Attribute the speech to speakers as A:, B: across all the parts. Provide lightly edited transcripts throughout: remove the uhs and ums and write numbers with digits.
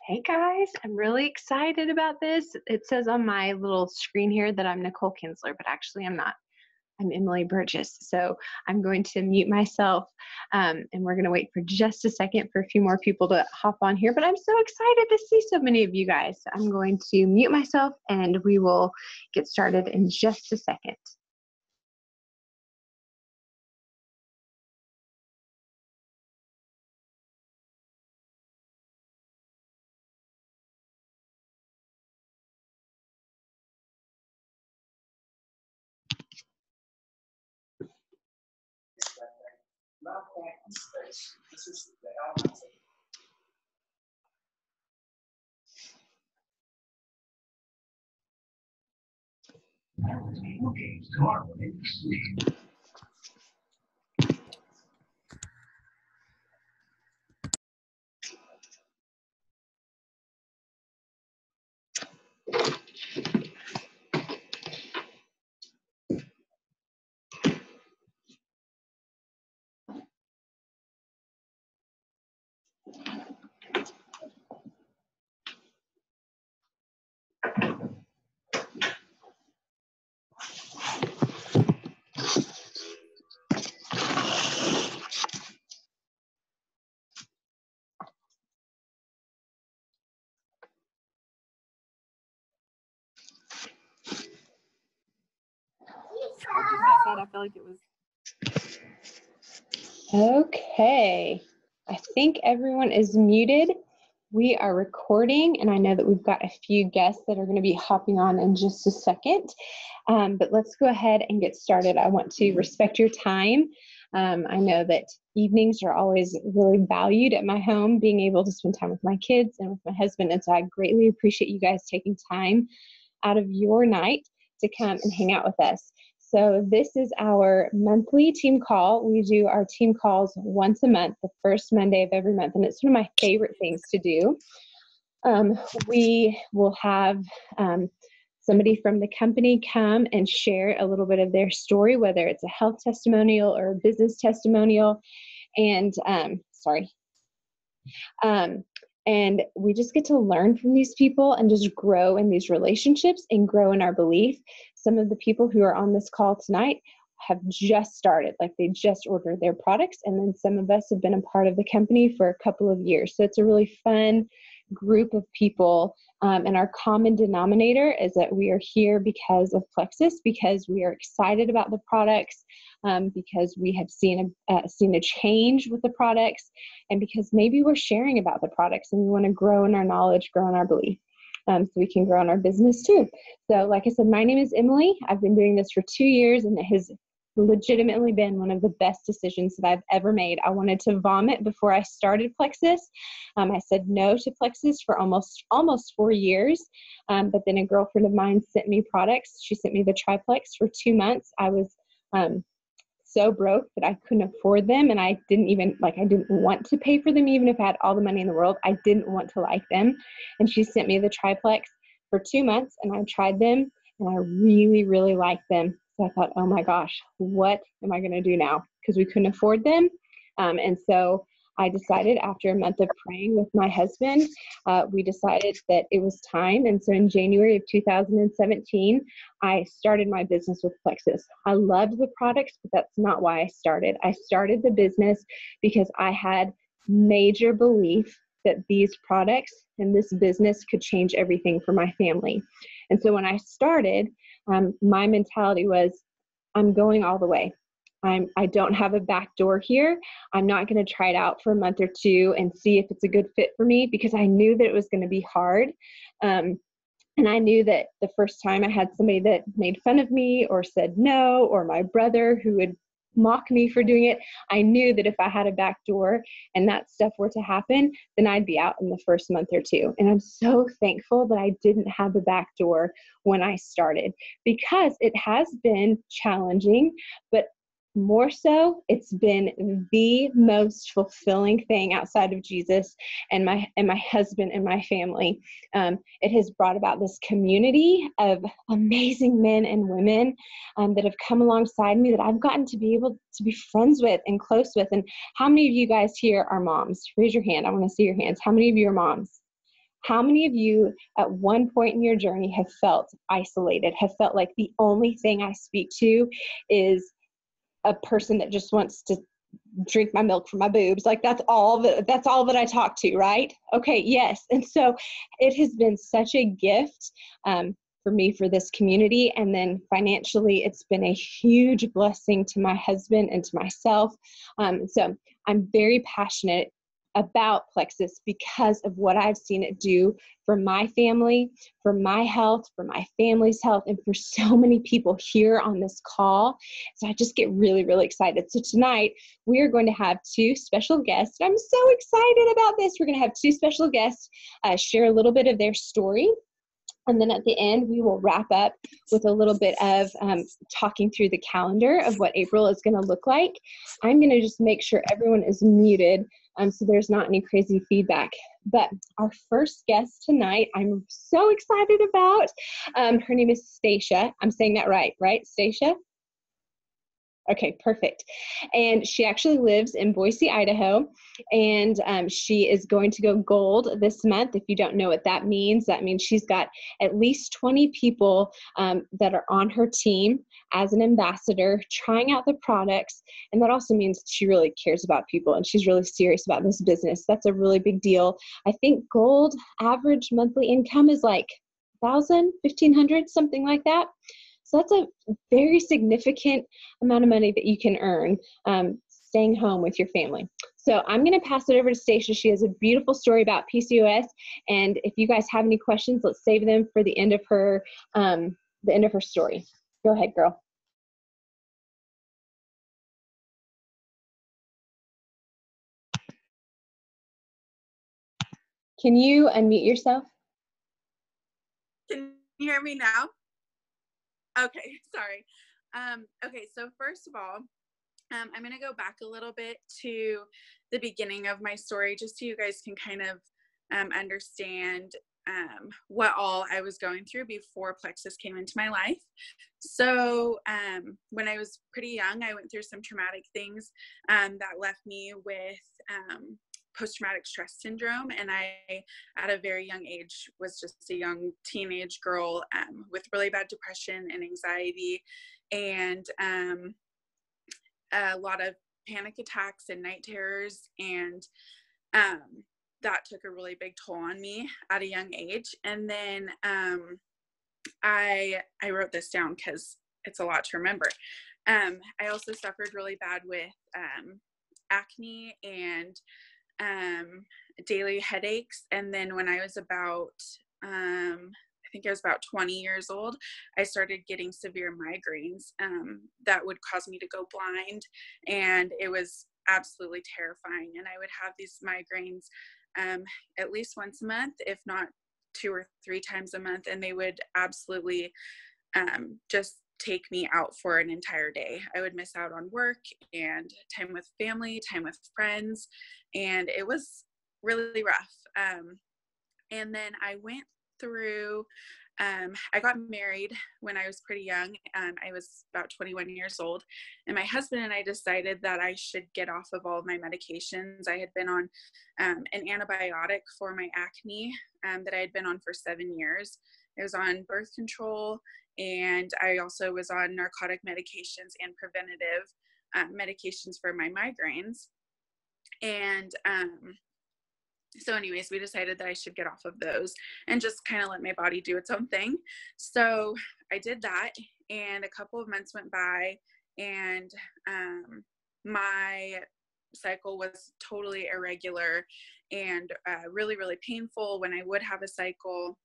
A: Hey guys, I'm really excited about this. It says on my little screen here that I'm Nicole Kinsler, but actually I'm not. I'm Emily Burgess. So I'm going to mute myself and we're going to wait for just a second for a few more people to hop on here. But I'm so excited to see so many of you guys. I'm going to mute myself and we will get started in just a second.
B: I feel like it was.
A: Okay, I think everyone is muted. We are recording, and I know that we've got a few guests that are going to be hopping on in just a second, but let's go ahead and get started. I want to respect your time. I know that evenings are always really valued at my home, being able to spend time with my kids and with my husband, and so I greatly appreciate you guys taking time out of your night to come and hang out with us. So this is our monthly team call. We do our team calls once a month, the first Monday of every month, and it's one of my favorite things to do. We will have somebody from the company come and share a little bit of their story, whether it's a health testimonial or a business testimonial. And and we just get to learn from these people and just grow in these relationships and grow in our belief. Some of the people who are on this call tonight have just started, like they just ordered their products. And then some of us have been a part of the company for a couple of years. So it's a really fun group of people. And our common denominator is that we are here because of Plexus, because we are excited about the products, because we have seen a change with the products, and because maybe we're sharing about the products and we want to grow in our knowledge, grow in our belief, so we can grow in our business too. So like I said, my name is Emily. I've been doing this for 2 years, and it has legitimately been one of the best decisions that I've ever made. I wanted to vomit before I started Plexus. I said no to Plexus for almost 4 years, but then a girlfriend of mine sent me products. She sent me the Triplex for 2 months. I was so broke that I couldn't afford them, and I didn't want to pay for them. Even if I had all the money in the world, I didn't want to like them. And she sent me the Triplex for 2 months, and I tried them, and I really, really liked them. So I thought, oh my gosh, what am I going to do now? Because we couldn't afford them. And so I decided, after a month of praying with my husband, we decided that it was time. And so in January of 2017, I started my business with Plexus. I loved the products, but that's not why I started. I started the business because I had major belief that these products and this business could change everything for my family. And so when I started, my mentality was, I'm going all the way. I don't have a back door here. I'm not going to try it out for a month or two and see if it's a good fit for me, because I knew that it was going to be hard. And I knew that the first time I had somebody that made fun of me or said no, or my brother who would mock me for doing it, I knew that if I had a back door and that stuff were to happen, then I'd be out in the first month or two. And I'm so thankful that I didn't have a back door when I started, because it has been challenging, but more so, it's been the most fulfilling thing outside of Jesus and my husband and my family. It has brought about this community of amazing men and women that have come alongside me, that I've gotten to be able to be friends with and close with. And how many of you guys here are moms? Raise your hand. I want to see your hands. How many of you are moms? How many of you at one point in your journey have felt isolated, have felt like the only thing I speak to is a person that just wants to drink my milk from my boobs? Like that's all that I talk to, right? Okay, yes. And so it has been such a gift for me, for this community. And then financially, it's been a huge blessing to my husband and to myself. So I'm very passionate about Plexus because of what I've seen it do for my family, for my health, for my family's health, and for so many people here on this call. So I just get really, really excited. So tonight we are going to have two special guests. I'm so excited about this. We're going to have two special guests share a little bit of their story. And then at the end, we will wrap up with a little bit of talking through the calendar of what April is going to look like. I'm going to just make sure everyone is muted so there's not any crazy feedback. But our first guest tonight, I'm so excited about. Her name is Stacia. I'm saying that right, Stacia? Okay, perfect. And she actually lives in Boise, Idaho, and she is going to go gold this month. If you don't know what that means she's got at least 20 people that are on her team as an ambassador, trying out the products. And that also means she really cares about people and she's really serious about this business. That's a really big deal. I think gold average monthly income is like 1,000, 1,500, something like that. So that's a very significant amount of money that you can earn staying home with your family. So I'm going to pass it over to Stacia. She has a beautiful story about PCOS. And if you guys have any questions, let's save them for the end of her story. Go ahead, girl. Can you unmute yourself?
B: Can you hear me now? Okay, sorry. Okay, so first of all, I'm going to go back a little bit to the beginning of my story, just so you guys can kind of understand what all I was going through before Plexus came into my life. So when I was pretty young, I went through some traumatic things that left me with post-traumatic stress syndrome, and I at a very young age was just a young teenage girl with really bad depression and anxiety, and a lot of panic attacks and night terrors, and that took a really big toll on me at a young age. And then I wrote this down because it's a lot to remember. I also suffered really bad with acne and daily headaches. And then when I was about, I think I was about 20 years old, I started getting severe migraines that would cause me to go blind. And it was absolutely terrifying. And I would have these migraines at least once a month, if not 2 or 3 times a month. And they would absolutely just take me out for an entire day. I would miss out on work and time with family, time with friends, and it was really rough. And then I went through, I got married when I was pretty young. I was about 21 years old, and my husband and I decided that I should get off of all of my medications. I had been on an antibiotic for my acne that I had been on for 7 years. I was on birth control, and I also was on narcotic medications and preventative medications for my migraines. And so anyways, we decided that I should get off of those and just kind of let my body do its own thing. So I did that, and a couple of months went by, and my cycle was totally irregular and really, really painful. When I would have a cycle,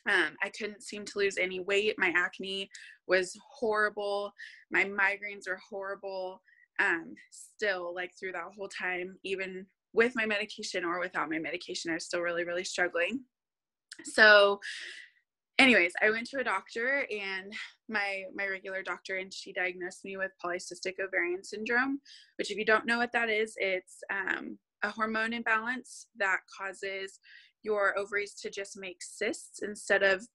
B: I couldn't seem to lose any weight. My acne was horrible. My migraines were horrible. Still, like through that whole time, even with my medication or without my medication, I was still really, really struggling. So anyways, I went to a doctor, and my regular doctor, and she diagnosed me with polycystic ovarian syndrome, which, if you don't know what that is, it's a hormone imbalance that causes your ovaries to just make cysts instead of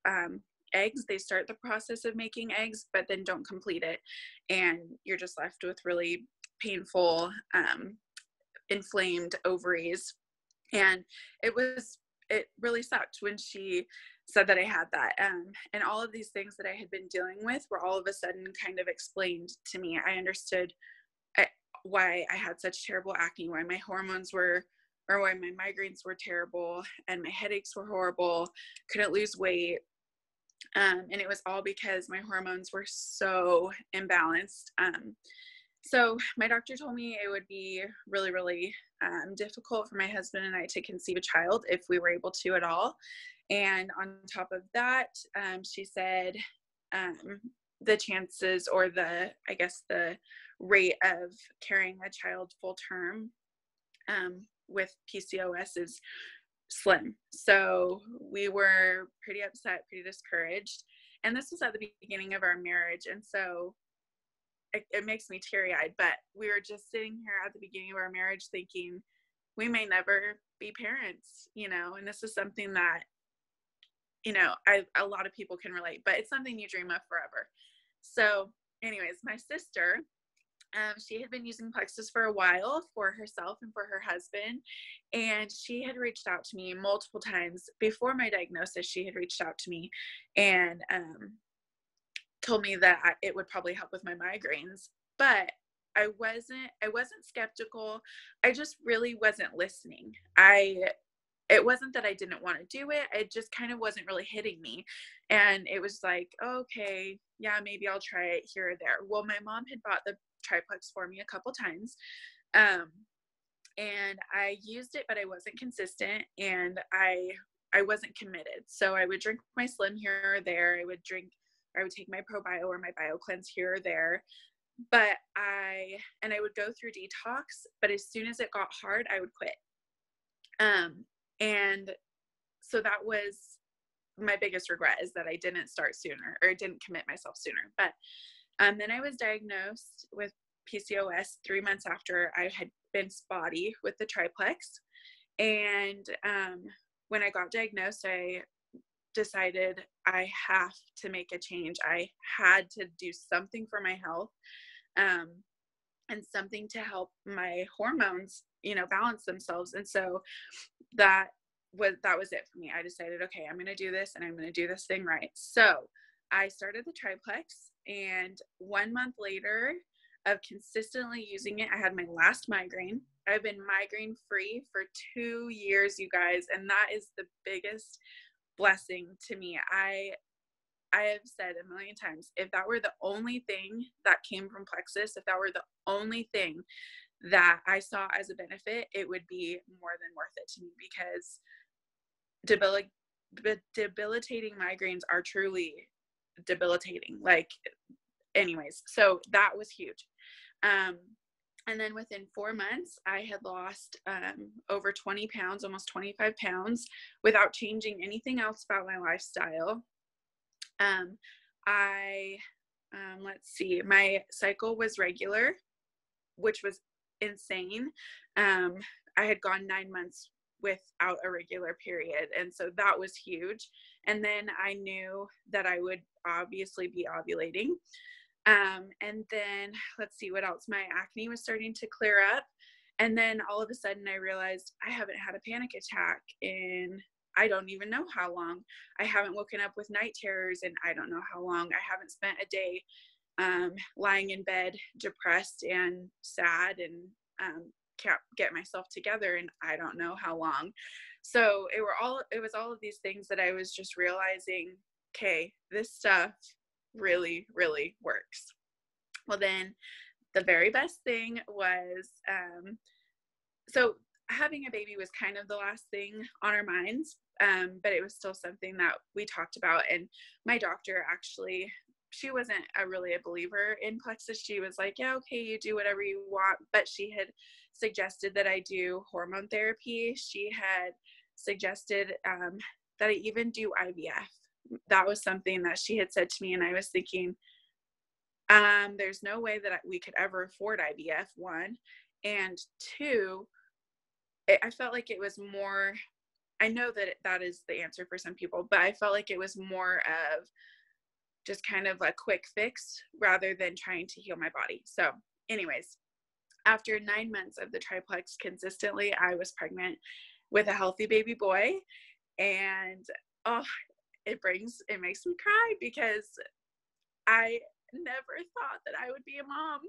B: eggs. They start the process of making eggs, but then don't complete it. And you're just left with really painful, inflamed ovaries. And it was it really sucked when she said that I had that. And all of these things that I had been dealing with were all of a sudden kind of explained to me. I understood why I had such terrible acne, why my hormones were, or why my migraines were terrible and my headaches were horrible, couldn't lose weight. And it was all because my hormones were so imbalanced. So my doctor told me it would be really, really difficult for my husband and I to conceive a child if we were able to at all. And on top of that, she said the chances, or the rate of carrying a child full term with PCOS is slim. So we were pretty upset, pretty discouraged. And this was at the beginning of our marriage. And so it makes me teary-eyed, but we were just sitting here at the beginning of our marriage thinking we may never be parents, and this is something that, a lot of people can relate, but it's something you dream of forever. So anyways, my sister, she had been using Plexus for a while for herself and for her husband. And she had reached out to me multiple times before my diagnosis. She had reached out to me and told me that it would probably help with my migraines, but I wasn't skeptical. I just really wasn't listening. It wasn't that I didn't want to do it. It just kind of wasn't really hitting me. And it was like, okay, yeah, maybe I'll try it here or there. Well, my mom had bought the triplex for me a couple times. And I used it, but I wasn't consistent, and I wasn't committed. So I would drink my Slim here or there. I would take my ProBio or my BioCleanse here or there. But I would go through detox, but as soon as it got hard, I would quit. And so that was my biggest regret, is that I didn't start sooner, or didn't commit myself sooner. But then I was diagnosed with PCOS 3 months after I had been spotty with the triplex. And when I got diagnosed, I decided I have to make a change. I had to do something for my health, and something to help my hormones, balance themselves. And so that was it for me. I decided, okay, I'm going to do this, and I'm going to do this thing right. So I started the triplex, and 1 month later of consistently using it, I had my last migraine. I've been migraine free for 2 years, you guys, and that is the biggest blessing to me. I have said a million times, if that were the only thing that came from Plexus, if that were the only thing that I saw as a benefit, it would be more than worth it to me, because debilitating migraines are truly debilitating. Anyways, so that was huge. And then within 4 months, I had lost over 20 pounds, almost 25 pounds, without changing anything else about my lifestyle. Let's see, my cycle was regular, which was insane. I had gone 9 months without a regular period, and so that was huge. And then I knew that I would obviously be ovulating. And then let's see what else. My acne was starting to clear up. And then all of a sudden I realized I haven't had a panic attack in, I don't even know how long. I haven't woken up with night terrors and I don't know how long. I haven't spent a day lying in bed depressed and sad and can't get myself together, and I don't know how long. So it was all of these things that I was just realizing, okay, this stuff really, really works. Well, then the very best thing was, so having a baby was kind of the last thing on our minds, but it was still something that we talked about. And my doctor, actually, she wasn't really a believer in Plexus. She was like, yeah, okay, you do whatever you want. But she had suggested that I do hormone therapy. She had suggested that I even do IVF. That was something that she had said to me, and I was thinking, there's no way that we could ever afford IVF, one. And two, I felt like it was more, I know that that is the answer for some people, but I felt like it was more of just kind of a quick fix rather than trying to heal my body. So anyways, after 9 months of the triplex consistently, I was pregnant with a healthy baby boy. And oh, it makes me cry because I never thought that I would be a mom.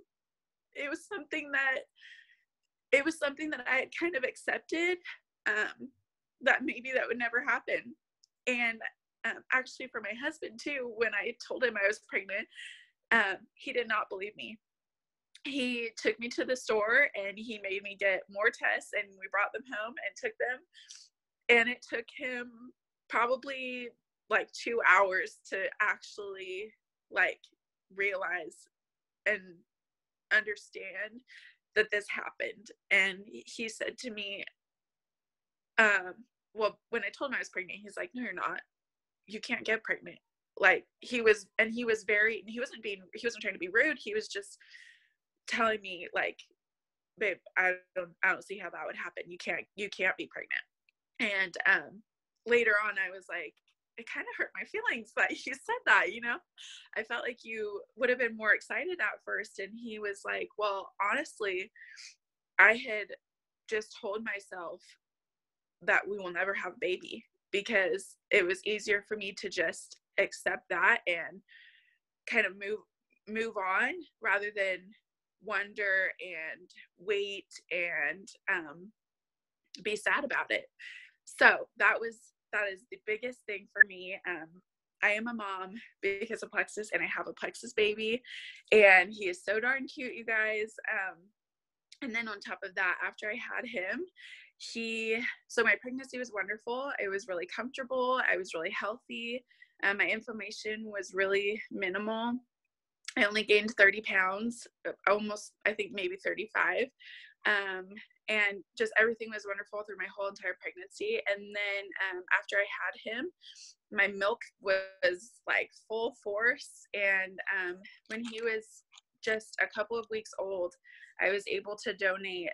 B: It was something that I had kind of accepted, that maybe that would never happen. And actually for my husband too, when I told him I was pregnant, he did not believe me. He took me to the store and he made me get more tests, and we brought them home and took them. And it took him probably like 2 hours to actually like realize and understand that this happened. And he said to me, well, when I told him I was pregnant, he's like, no, you're not. You can't get pregnant. Like he wasn't trying to be rude. He was just telling me like, babe, I don't see how that would happen. You can't be pregnant. And later on I was like, it kind of hurt my feelings that you said that, I felt like you would have been more excited at first. And he was like, well, honestly, I had just told myself that we will never have a baby, because it was easier for me to just accept that and kind of move on rather than wonder and wait and be sad about it. So that is the biggest thing for me. I am a mom because of Plexus, and I have a Plexus baby, and he is so darn cute, you guys. And then on top of that, after I had him, so my pregnancy was wonderful. It was really comfortable. I was really healthy. My inflammation was really minimal. I only gained 30 pounds, almost, I think maybe 35. And just everything was wonderful through my whole entire pregnancy. And then after I had him, my milk was like full force. And when he was just a couple of weeks old, I was able to donate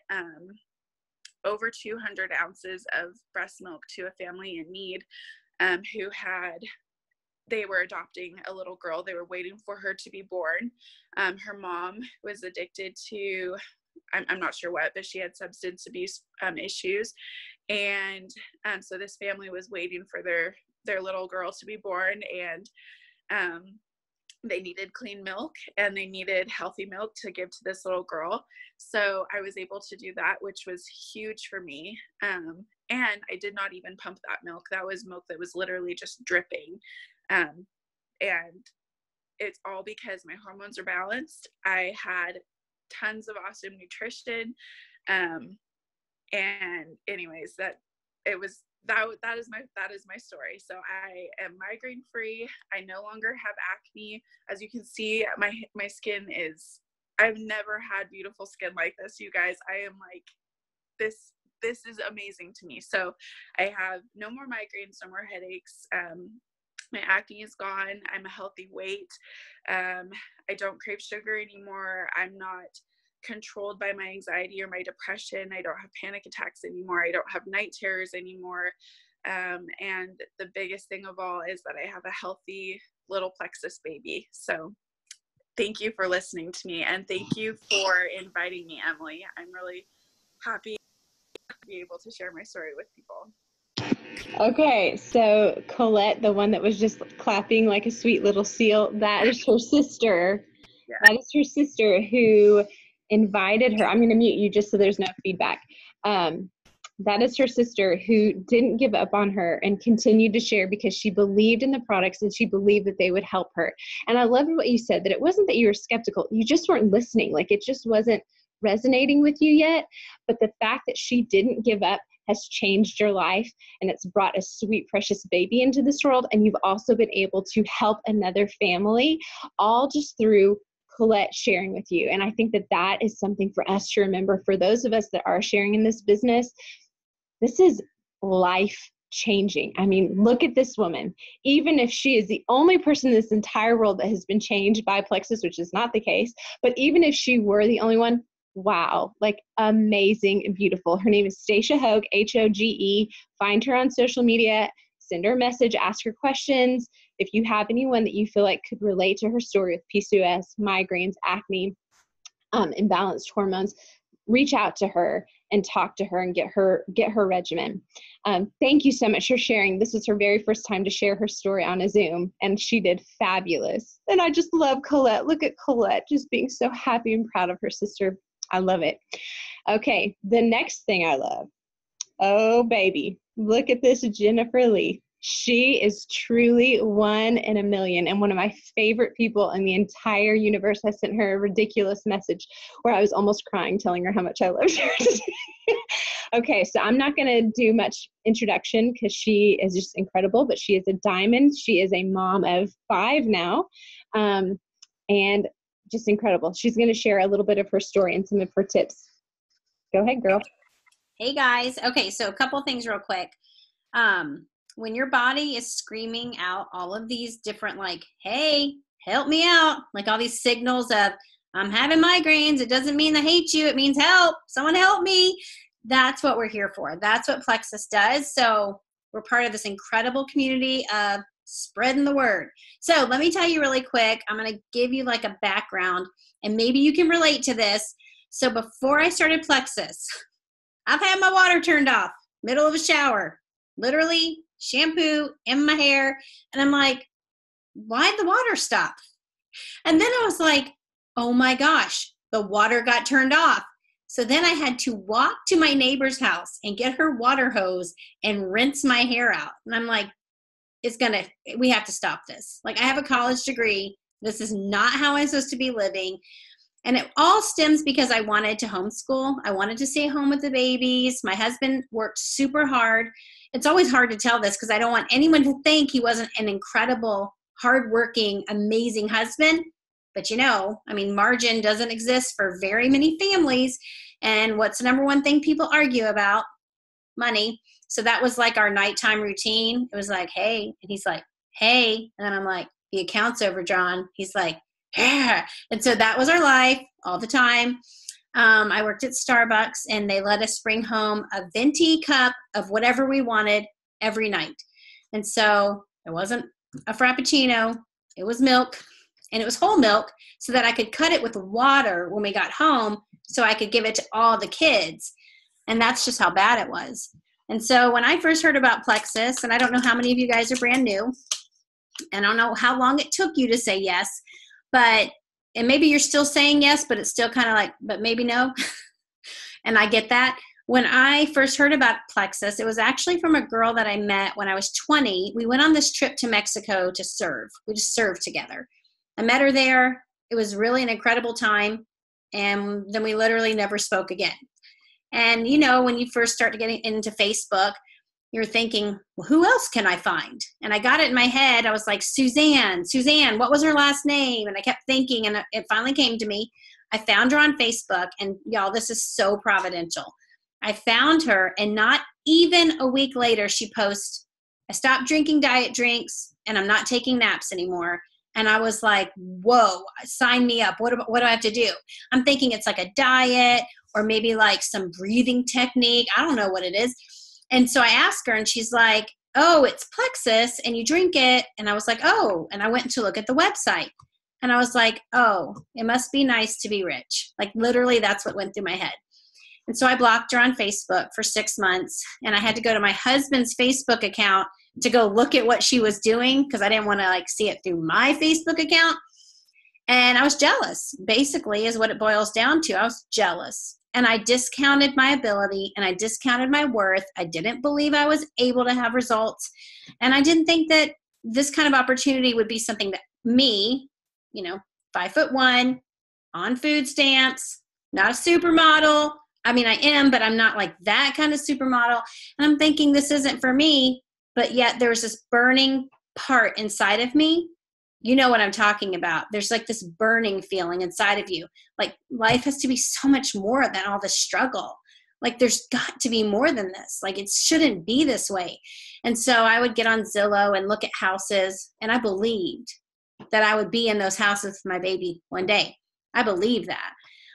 B: over 200 ounces of breast milk to a family in need they were adopting a little girl. They were waiting for her to be born. Her mom was addicted to, I'm not sure what, but she had substance abuse issues. And so this family was waiting for their little girl to be born, and they needed clean milk and they needed healthy milk to give to this little girl. So I was able to do that, which was huge for me. And I did not even pump that milk. That was milk that was literally just dripping. And it's all because my hormones are balanced. I had tons of awesome nutrition. And anyways, that is my story. So I am migraine free. I no longer have acne. As you can see, my skin I've never had beautiful skin like this, you guys. I am like, this is amazing to me. So I have no more migraines, no more headaches. My acne is gone. I'm a healthy weight. I don't crave sugar anymore. I'm not controlled by my anxiety or my depression. I don't have panic attacks anymore. I don't have night terrors anymore. And the biggest thing of all is that I have a healthy little Plexus baby. So thank you for listening to me, and thank you for inviting me, Emily. I'm really happy to be able to share my story with people.
A: Okay, so Colette, the one that was just clapping like a sweet little seal, that is her sister. Yeah. That is her sister who invited her. I'm going to mute you just so there's no feedback. That is her sister who didn't give up on her and continued to share because she believed in the products and she believed that they would help her. And I loved what you said, that it wasn't that you were skeptical. You just weren't listening. Like it just wasn't resonating with you yet. But the fact that she didn't give up has changed your life, and it's brought a sweet, precious baby into this world. And you've also been able to help another family, all just through Colette sharing with you. And I think that that is something for us to remember. For those of us that are sharing in this business, this is life changing. I mean, look at this woman. Even if she is the only person in this entire world that has been changed by Plexus, which is not the case, but even if she were the only one, wow, like amazing and beautiful. Her name is Stacia Hoge, Hoge. Find her on social media, send her a message, ask her questions. If you have anyone that you feel like could relate to her story with PCOS, migraines, acne, imbalanced hormones, reach out to her and talk to her and get her regimen. Thank you so much for sharing. This is her very first time to share her story on a Zoom, and she did fabulous. And I just love Colette. Look at Colette just being so happy and proud of her sister. I love it. Okay, the next thing I love. Oh, baby. Look at this Jennifer Lee. She is truly one in a million and one of my favorite people in the entire universe. I sent her a ridiculous message where I was almost crying, telling her how much I loved her. Okay, so I'm not going to do much introduction because she is just incredible, but she is a diamond. She is a mom of 5 now, and just incredible. She's going to share a little bit of her story and some of her tips. Go ahead, girl.
C: Hey, guys. Okay, so a couple things real quick. When your body is screaming out all of these different, like, hey, help me out, like all these signals of, I'm having migraines. It doesn't mean I hate you. It means help. Someone help me. That's what we're here for. That's what Plexus does. So we're part of this incredible community of spreading the word. So let me tell you really quick. I'm going to give you like a background, and maybe you can relate to this. So before I started Plexus, I've had my water turned off, middle of a shower, literally shampoo in my hair. And I'm like, why'd the water stop? And then I was like, oh my gosh, the water got turned off. So then I had to walk to my neighbor's house and get her water hose and rinse my hair out. And I'm like, we have to stop this. Like, I have a college degree. This is not how I'm supposed to be living. And it all stems because I wanted to homeschool. I wanted to stay home with the babies. My husband worked super hard. It's always hard to tell this because I don't want anyone to think he wasn't an incredible, hardworking, amazing husband. But margin doesn't exist for very many families. And what's the number one thing people argue about? Money. So that was like our nighttime routine. It was like, hey, and he's like, hey. And I'm like, the account's overdrawn. He's like, yeah. And so that was our life all the time. I worked at Starbucks, and they let us bring home a venti cup of whatever we wanted every night. And so it wasn't a Frappuccino. It was milk, and it was whole milk so that I could cut it with water when we got home so I could give it to all the kids. And that's just how bad it was. And so when I first heard about Plexus, and I don't know how many of you guys are brand new, and I don't know how long it took you to say yes, and maybe you're still saying yes, but it's still kind of like, but maybe no. And I get that. When I first heard about Plexus, it was actually from a girl that I met when I was 20. We went on this trip to Mexico to serve. We just served together. I met her there. It was really an incredible time. And then we literally never spoke again. And when you first start getting into Facebook, you're thinking, well, who else can I find? And I got it in my head. I was like, Suzanne, what was her last name? And I kept thinking, and it finally came to me. I found her on Facebook, and y'all, this is so providential. I found her, and not even a week later, she posts, I stopped drinking diet drinks, and I'm not taking naps anymore. And I was like, whoa, sign me up. What do I have to do? I'm thinking it's like a diet or maybe like some breathing technique. I don't know what it is. And so I asked her, and she's like, oh, it's Plexus, and you drink it. And I was like, oh, and I went to look at the website. And I was like, oh, it must be nice to be rich. Like, literally, that's what went through my head. And so I blocked her on Facebook for 6 months. And I had to go to my husband's Facebook account to go look at what she was doing because I didn't want to see it through my Facebook account. And I was jealous, basically, is what it boils down to. I was jealous. And I discounted my ability, and I discounted my worth. I didn't believe I was able to have results. And I didn't think that this kind of opportunity would be something that me, 5'1", on food stamps, not a supermodel. I mean, I am, but I'm not like that kind of supermodel. And I'm thinking this isn't for me, but yet there's this burning part inside of me. You know what I'm talking about. There's like this burning feeling inside of you. Like, life has to be so much more than all the struggle. Like, there's got to be more than this. Like, it shouldn't be this way. And so I would get on Zillow and look at houses, and I believed that I would be in those houses with my baby one day. I believed that.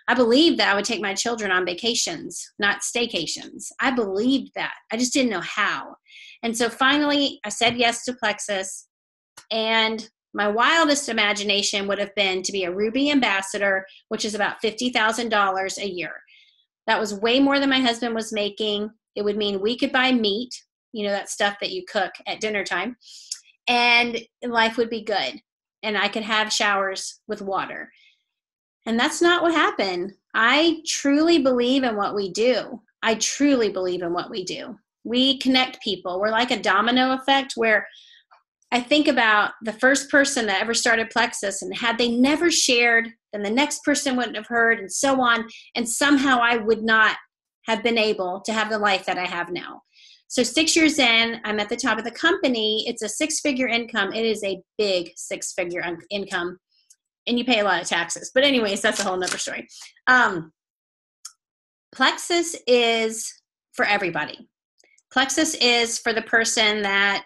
C: I believed that I would take my children on vacations, not staycations. I believed that. I just didn't know how. And so finally I said yes to Plexus, and my wildest imagination would have been to be a Ruby ambassador, which is about $50,000 a year. That was way more than my husband was making. It would mean we could buy meat, that stuff that you cook at dinner time, and life would be good. And I could have showers with water. And that's not what happened. I truly believe in what we do. I truly believe in what we do. We connect people. We're like a domino effect where I think about the first person that ever started Plexus, and had they never shared, then the next person wouldn't have heard, and so on. And somehow I would not have been able to have the life that I have now. So 6 years in, I'm at the top of the company. It's a 6-figure income. It is a big 6-figure income, and you pay a lot of taxes. But anyways, that's a whole nother story. Plexus is for everybody. Plexus is for the person that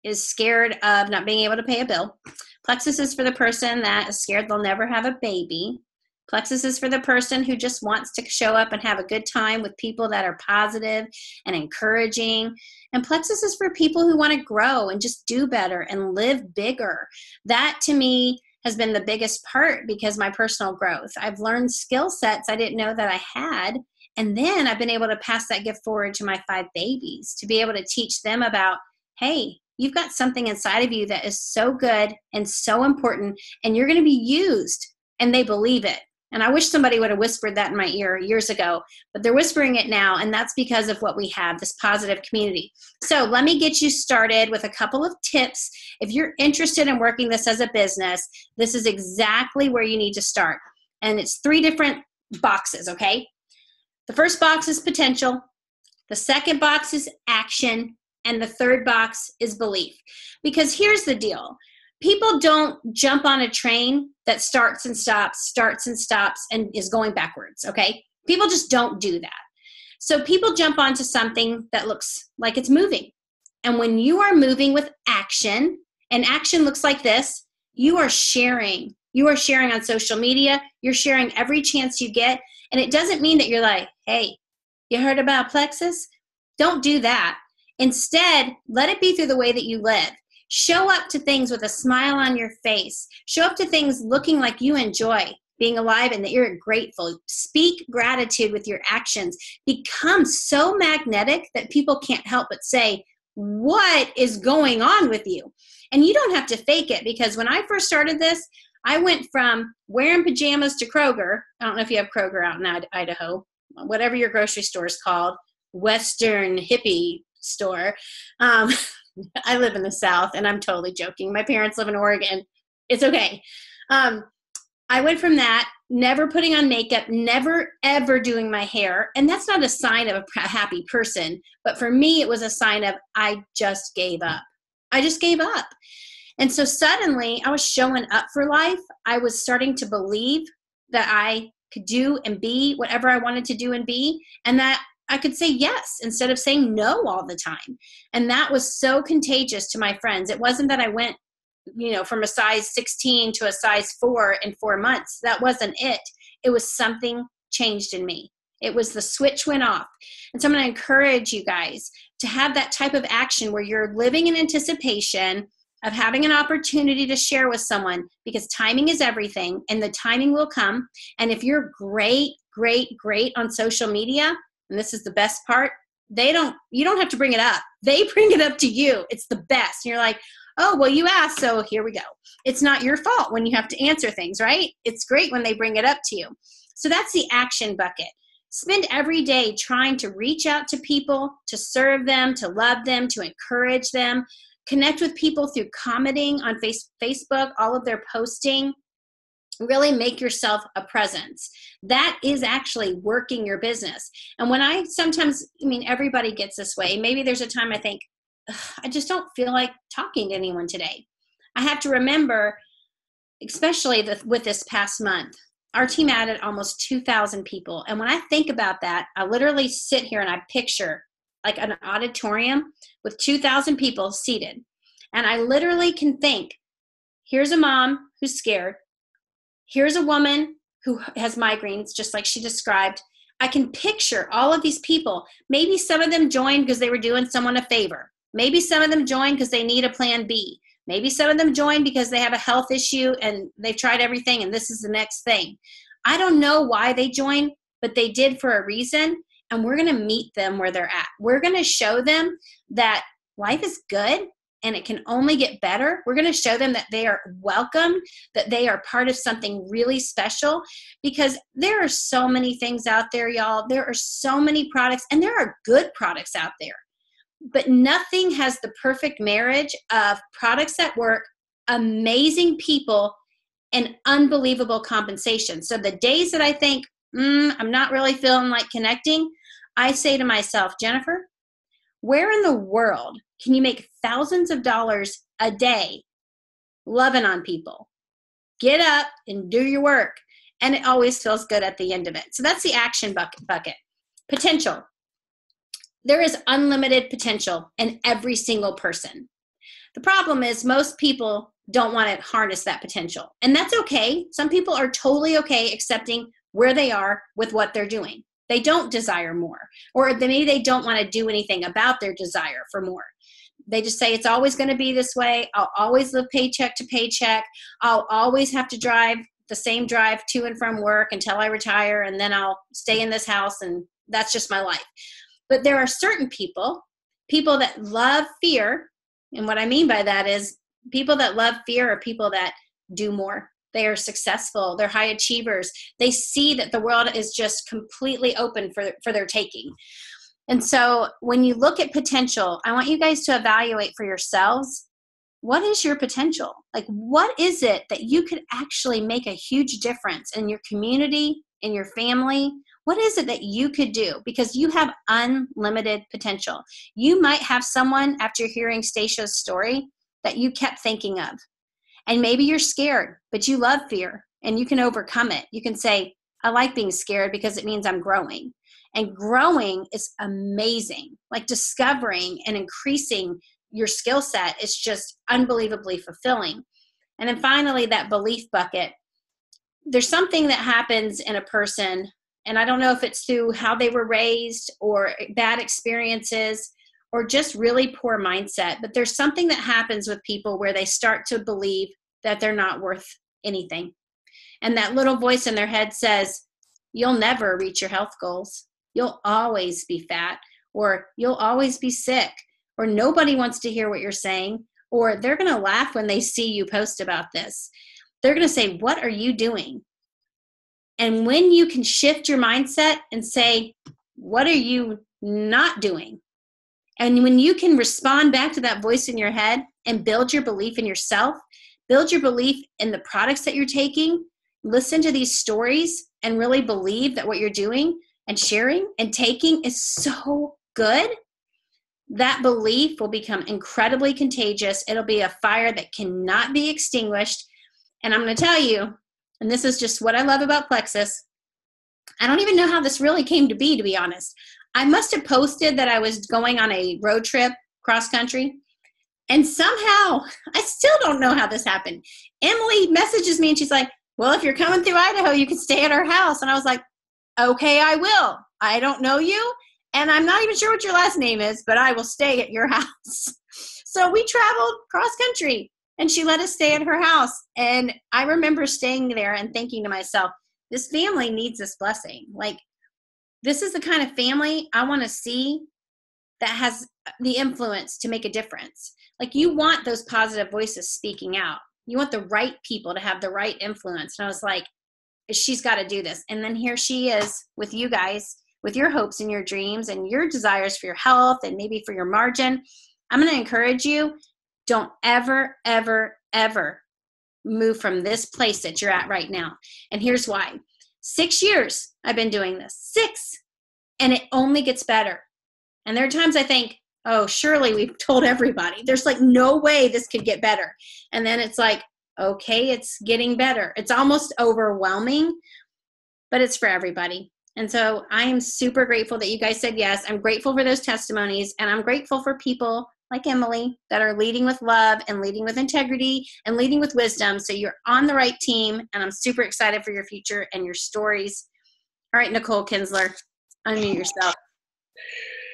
C: is scared of not being able to pay a bill. Plexus is for the person that is scared they'll never have a baby. Plexus is for the person who just wants to show up and have a good time with people that are positive and encouraging. And Plexus is for people who want to grow and just do better and live bigger. That, to me, has been the biggest part, because my personal growth. I've learned skill sets I didn't know that I had. And then I've been able to pass that gift forward to my 5 babies, to be able to teach them about, hey, you've got something inside of you that is so good and so important, and you're going to be used. And they believe it. And I wish somebody would have whispered that in my ear years ago, but they're whispering it now. And that's because of what we have, this positive community. So let me get you started with a couple of tips. If you're interested in working this as a business, this is exactly where you need to start. And it's 3 different boxes, okay? The first box is potential. The second box is action. And the third box is belief. Because here's the deal. People don't jump on a train that starts and stops, and is going backwards, okay? People just don't do that. So people jump onto something that looks like it's moving. And when you are moving with action, and action looks like this, you are sharing. You are sharing on social media. You're sharing every chance you get. And it doesn't mean that you're like, hey, you heard about Plexus? Don't do that. Instead, let it be through the way that you live. Show up to things with a smile on your face. Show up to things looking like you enjoy being alive and that you're grateful. Speak gratitude with your actions. Become so magnetic that people can't help but say, what is going on with you? And you don't have to fake it, because when I first started this, I went from wearing pajamas to Kroger. I don't know if you have Kroger out in Idaho, whatever your grocery store is called, Western hippie store. I live in the South, and I'm totally joking. My parents live in Oregon. It's okay. I went from that, never putting on makeup, never ever doing my hair. And that's not a sign of a happy person. But for me, it was a sign of I just gave up. I just gave up. And so suddenly I was showing up for life. I was starting to believe that I could do and be whatever I wanted to do and be, and that I could say yes instead of saying no all the time. And that was so contagious to my friends. It wasn't that I went, from a size 16 to a size 4 in 4 months. That wasn't it. It was something changed in me. It was the switch went off. And so I'm going to encourage you guys to have that type of action where you're living in anticipation of having an opportunity to share with someone, because timing is everything, and the timing will come. And if you're great on social media, and this is the best part, you don't have to bring it up. They bring it up to you. It's the best. And you're like, oh, well, you asked, so here we go. It's not your fault when you have to answer things, right? It's great when they bring it up to you. So that's the action bucket. Spend every day trying to reach out to people, to serve them, to love them, to encourage them. Connect with people through commenting on Facebook, all of their posting. Really make yourself a presence. That is actually working your business. And when everybody gets this way. Maybe there's a time I think, I just don't feel like talking to anyone today. I have to remember, especially with this past month, our team added almost 2,000 people. And when I think about that, I literally sit here and I picture like an auditorium with 2,000 people seated. And I literally can think, here's a mom who's scared. Here's a woman who has migraines, just like she described. I can picture all of these people. Maybe some of them joined because they were doing someone a favor. Maybe some of them joined because they need a plan B. Maybe some of them joined because they have a health issue and they've tried everything and this is the next thing. I don't know why they joined, but they did for a reason. And we're going to meet them where they're at. We're going to show them that life is good and it can only get better. We're going to show them that they are welcome, that they are part of something really special, because there are so many things out there, y'all. There are so many products, and there are good products out there. But nothing has the perfect marriage of products that work, amazing people, and unbelievable compensation. So the days that I think, I'm not really feeling like connecting, I say to myself, Jennifer, where in the world can you make thousands of dollars a day loving on people? Get up and do your work. And it always feels good at the end of it. So that's the action bucket. Potential. There is unlimited potential in every single person. The problem is most people don't want to harness that potential. And that's okay. Some people are totally okay accepting where they are with what they're doing. They don't desire more, or maybe they don't want to do anything about their desire for more. They just say, it's always going to be this way. I'll always live paycheck to paycheck. I'll always have to drive the same drive to and from work until I retire, and then I'll stay in this house, and that's just my life. But there are certain people that love fear. And what I mean by that is people that love fear are people that do more. They are successful. They're high achievers. They see that the world is just completely open for their taking. And so when you look at potential, I want you guys to evaluate for yourselves, what is your potential? Like, what is it that you could actually make a huge difference in your community, in your family? What is it that you could do? Because you have unlimited potential. You might have someone, after hearing Stacya's story, that you kept thinking of. And maybe you're scared, but you love fear and you can overcome it. You can say, I like being scared because it means I'm growing. And growing is amazing. Like discovering and increasing your skill set is just unbelievably fulfilling. And then finally, that belief bucket. There's something that happens in a person, and I don't know if it's through how they were raised or bad experiences or just really poor mindset, but there's something that happens with people where they start to believe that they're not worth anything. And that little voice in their head says, you'll never reach your health goals. You'll always be fat, or you'll always be sick, or nobody wants to hear what you're saying, or they're going to laugh when they see you post about this. They're going to say, what are you doing? And when you can shift your mindset and say, what are you not doing? And when you can respond back to that voice in your head and build your belief in yourself, build your belief in the products that you're taking, listen to these stories and really believe that what you're doing and sharing and taking is so good, that belief will become incredibly contagious. It'll be a fire that cannot be extinguished. And I'm going to tell you, and this is just what I love about Plexus, I don't even know how this really came to be honest. I must have posted that I was going on a road trip cross country. And somehow, I still don't know how this happened. Emily messages me and she's like, well, if you're coming through Idaho, you can stay at our house. And I was like, okay, I will. I don't know you. And I'm not even sure what your last name is, but I will stay at your house. So we traveled cross country and she let us stay at her house. And I remember staying there and thinking to myself, this family needs this blessing. Like, this is the kind of family I want to see that has the influence to make a difference. Like, you want those positive voices speaking out. You want the right people to have the right influence. And I was like, she's got to do this. And then here she is with you guys, with your hopes and your dreams and your desires for your health and maybe for your margin. I'm going to encourage you, don't ever, ever, ever move from this place that you're at right now. And here's why. 6 years I've been doing this. 6. And it only gets better. And there are times I think, oh, surely we've told everybody. There's like no way this could get better. And then it's like, okay, it's getting better. It's almost overwhelming, but it's for everybody. And so I am super grateful that you guys said yes. I'm grateful for those testimonies. And I'm grateful for people like Emily that are leading with love and leading with integrity and leading with wisdom. So you're on the right team. And I'm super excited for your future and your stories. All right, Nicole Kinsler, unmute yourself.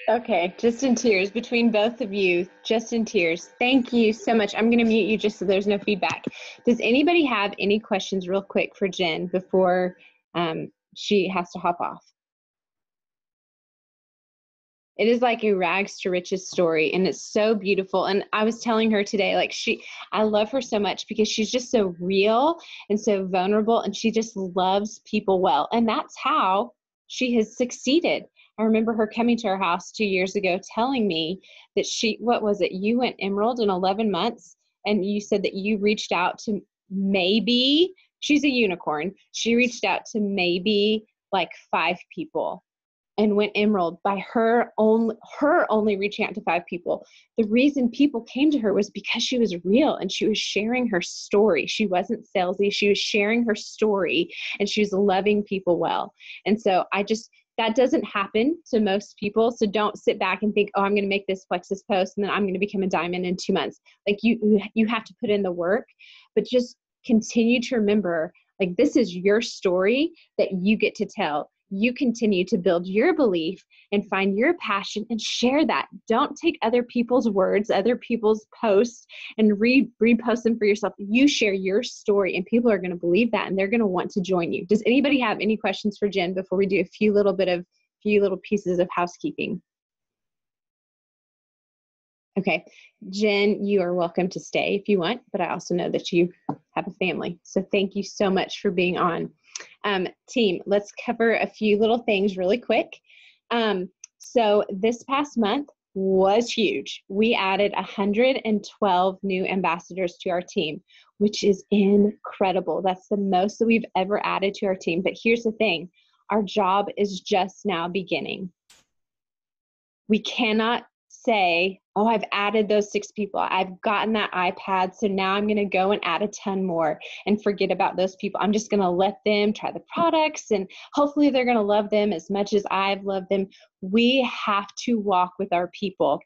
A: Okay, just in tears between both of you, just in tears. Thank you so much. I'm going to mute you just so there's no feedback. Does anybody have any questions real quick for Jen before she has to hop off? It is like a rags to riches story, and it's so beautiful. And I was telling her today, like I love her so much because she's just so real and so vulnerable, and she just loves people well. And that's how she has succeeded. I remember her coming to our house 2 years ago telling me that what was it? You went Emerald in 11 months, and you said that you reached out to maybe, she's a unicorn. She reached out to maybe like 5 people and went Emerald by her only reaching out to 5 people. The reason people came to her was because she was real and she was sharing her story. She wasn't salesy. She was sharing her story, and she was loving people well. And so that doesn't happen to most people. So don't sit back and think, oh, I'm going to make this Plexus post and then I'm going to become a diamond in 2 months. Like you have to put in the work, but just continue to remember, like, this is your story that you get to tell. You continue to build your belief and find your passion and share that. Don't take other people's words, other people's posts, and repost them for yourself. You share your story, and people are going to believe that, and they're going to want to join you. Does anybody have any questions for Jen before we do a few little pieces of housekeeping? Okay, Jen, you are welcome to stay if you want, but I also know that you have a family. So thank you so much for being on. Team, let's cover a few little things really quick. So this past month was huge. We added 112 new ambassadors to our team, which is incredible. That's the most that we've ever added to our team. But here's the thing, our job is just now beginning. We cannot say, oh, I've added those 6 people. I've gotten that iPad, so now I'm going to go and add a ton more and forget about those people. I'm just going to let them try the products, and hopefully they're going to love them as much as I've loved them. We have to walk with our people.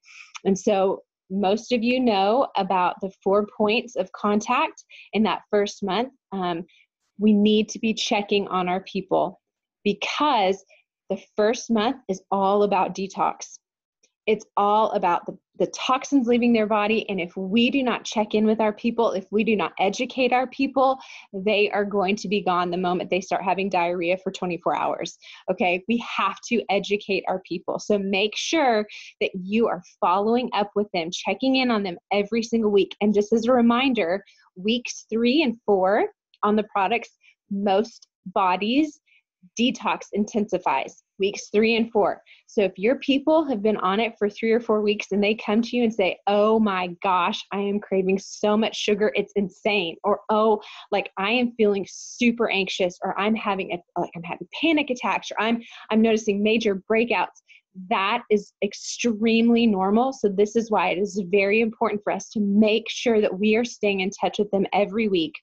A: And so most of you know about the 4 points of contact in that first month. We need to be checking on our people, because the first month is all about detox. It's all about the toxins leaving their body. And if we do not check in with our people, if we do not educate our people, they are going to be gone the moment they start having diarrhea for 24 hours. Okay, we have to educate our people. So make sure that you are following up with them, checking in on them every single week. And just as a reminder, weeks 3 and 4 on the products, most bodies detox intensifies weeks 3 and 4. So if your people have been on it for 3 or 4 weeks and they come to you and say, oh my gosh, I am craving so much sugar, it's insane. Or, oh, like I am feeling super anxious, or I'm having panic attacks, or I'm noticing major breakouts. That is extremely normal. So this is why it is very important for us to make sure that we are staying in touch with them every week.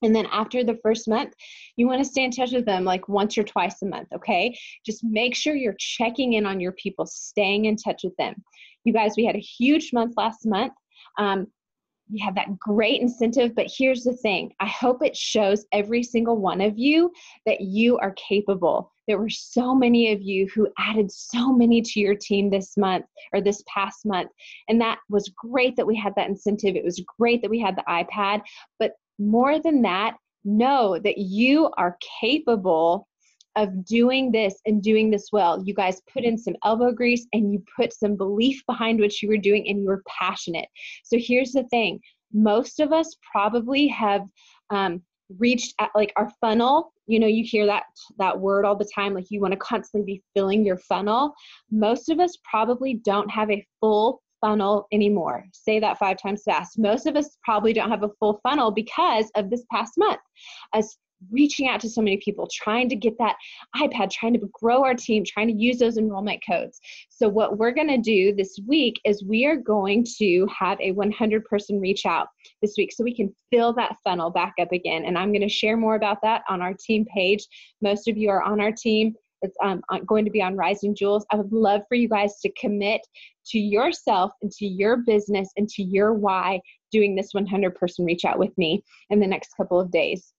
A: And then after the first month, you want to stay in touch with them like once or twice a month, okay? Just make sure you're checking in on your people, staying in touch with them. You guys, we had a huge month last month. We have that great incentive, but here's the thing. I hope it shows every single one of you that you are capable. There were so many of you who added so many to your team this month or this past month. And that was great that we had that incentive. It was great that we had the iPad, but more than that, know that you are capable of doing this and doing this well. You guys put in some elbow grease and you put some belief behind what you were doing, and you were passionate. So here's the thing. Most of us probably have reached at like our funnel. You know, you hear that word all the time, like you want to constantly be filling your funnel. Most of us probably don't have a full funnel anymore. Say that 5 times fast. Most of us probably don't have a full funnel because of this past month. Us reaching out to so many people, trying to get that iPad, trying to grow our team, trying to use those enrollment codes. So what we're going to do this week is we are going to have a 100-person reach out this week so we can fill that funnel back up again. And I'm going to share more about that on our team page. Most of you are on our team. It's going to be on Rising Jewels. I would love for you guys to commit to yourself and to your business and to your why doing this 100-person reach out with me in the next couple of days.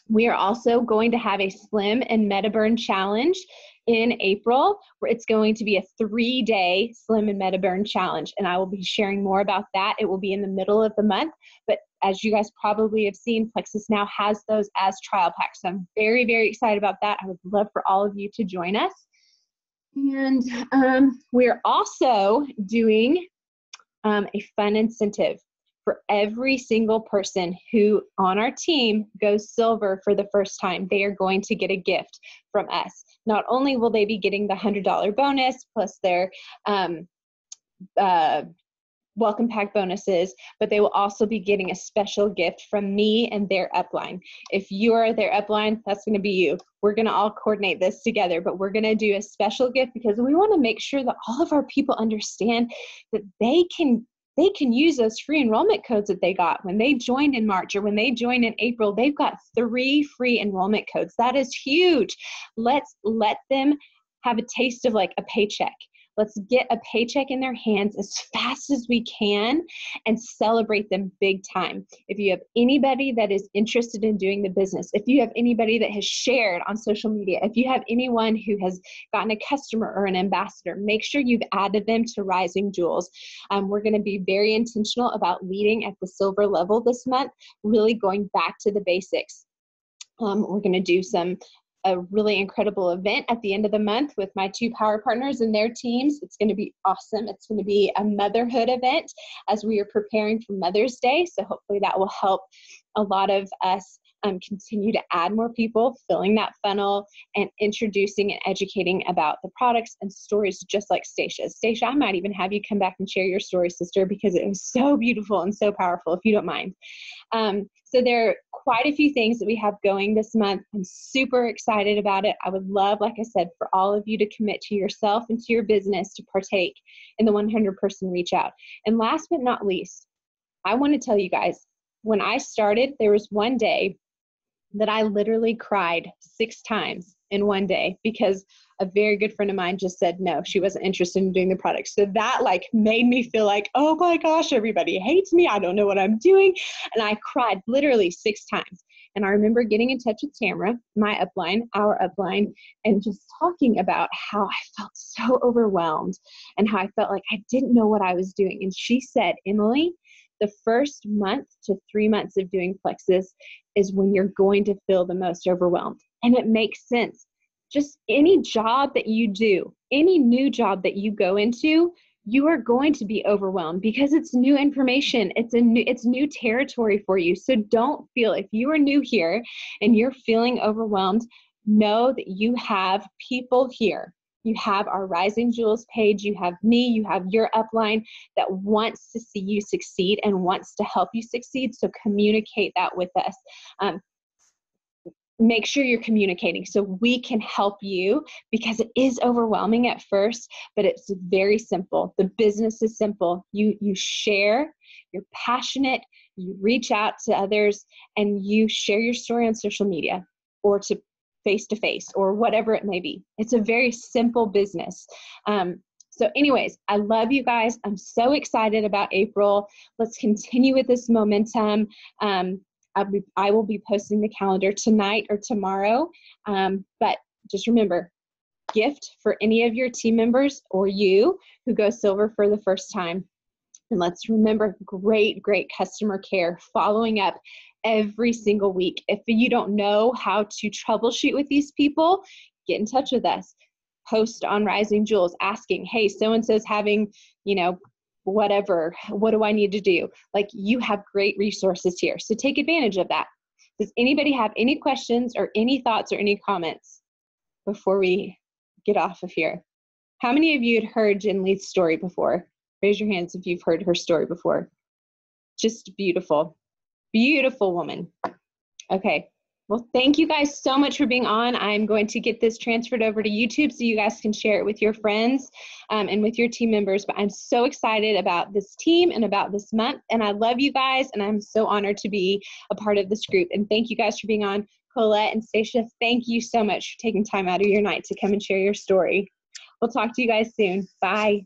A: We are also going to have a Slim and MetaBurn challenge in April, where it's going to be a 3-day Slim and MetaBurn challenge. And I will be sharing more about that. It will be in the middle of the month. But as you guys probably have seen, Plexus now has those as trial packs. So I'm very, very excited about that. I would love for all of you to join us. And we're also doing a fun incentive for every single person who on our team goes silver for the first time. They are going to get a gift from us. Not only will they be getting the $100 bonus plus their welcome pack bonuses, but they will also be getting a special gift from me and their upline. If you are their upline, that's going to be you. We're going to all coordinate this together, but we're going to do a special gift because we want to make sure that all of our people understand that they can use those free enrollment codes that they got when they joined in March or when they joined in April. They've got 3 free enrollment codes. That is huge. Let's let them have a taste of like a paycheck. Let's get a paycheck in their hands as fast as we can and celebrate them big time. If you have anybody that is interested in doing the business, if you have anybody that has shared on social media, if you have anyone who has gotten a customer or an ambassador, make sure you've added them to Rising Jewels. We're going to be very intentional about leading at the silver level this month, really going back to the basics. We're going to do a really incredible event at the end of the month with my 2 power partners and their teams. It's going to be awesome. It's going to be a motherhood event as we are preparing for Mother's Day. So hopefully that will help a lot of us continue to add more people, filling that funnel and introducing and educating about the products and stories just like Stacia's. Stacia, I might even have you come back and share your story, sister, because it was so beautiful and so powerful, if you don't mind. So there are quite a few things that we have going this month. I'm super excited about it. I would love, like I said, for all of you to commit to yourself and to your business to partake in the 100-person reach out. And last but not least, I want to tell you guys, when I started, there was one day that I literally cried 6 times in one day because a very good friend of mine just said no, she wasn't interested in doing the product. So that like made me feel like, oh my gosh, everybody hates me. I don't know what I'm doing. And I cried literally 6 times. And I remember getting in touch with Tamara, my upline, our upline, and just talking about how I felt so overwhelmed and how I felt like I didn't know what I was doing. And she said, Emily, the first month to 3 months of doing Plexus is when you're going to feel the most overwhelmed. And it makes sense. Just any job that you do, any new job that you go into, you are going to be overwhelmed because it's new information. It's new territory for you. So don't feel, if you are new here and you're feeling overwhelmed, know that you have people here. You have our Rising Jewels page, you have me, you have your upline that wants to see you succeed and wants to help you succeed. So communicate that with us. Make sure you're communicating so we can help you, because it is overwhelming at first, but it's very simple. The business is simple. You share, you're passionate, you reach out to others, and you share your story on social media or to face-to-face or whatever it may be. It's a very simple business. So anyways, I love you guys. I'm so excited about April. Let's continue with this momentum. I will be posting the calendar tonight or tomorrow. But just remember, gift for any of your team members or you who go silver for the first time. And let's remember great customer care, following up every single week. If you don't know how to troubleshoot with these people, get in touch with us. Post on Rising Jewels asking, hey, so-and-so's having, whatever, what do I need to do? Like, you have great resources here. So take advantage of that. Does anybody have any questions or any thoughts or any comments before we get off of here? How many of you had heard Jen Leith's story before? Raise your hands if you've heard her story before. Just beautiful, beautiful woman. Okay. Well, thank you guys so much for being on. I'm going to get this transferred over to YouTube so you guys can share it with your friends and with your team members. But I'm so excited about this team and about this month. And I love you guys. And I'm so honored to be a part of this group. And thank you guys for being on. Colette and Stacia, thank you so much for taking time out of your night to come and share your story. We'll talk to you guys soon. Bye.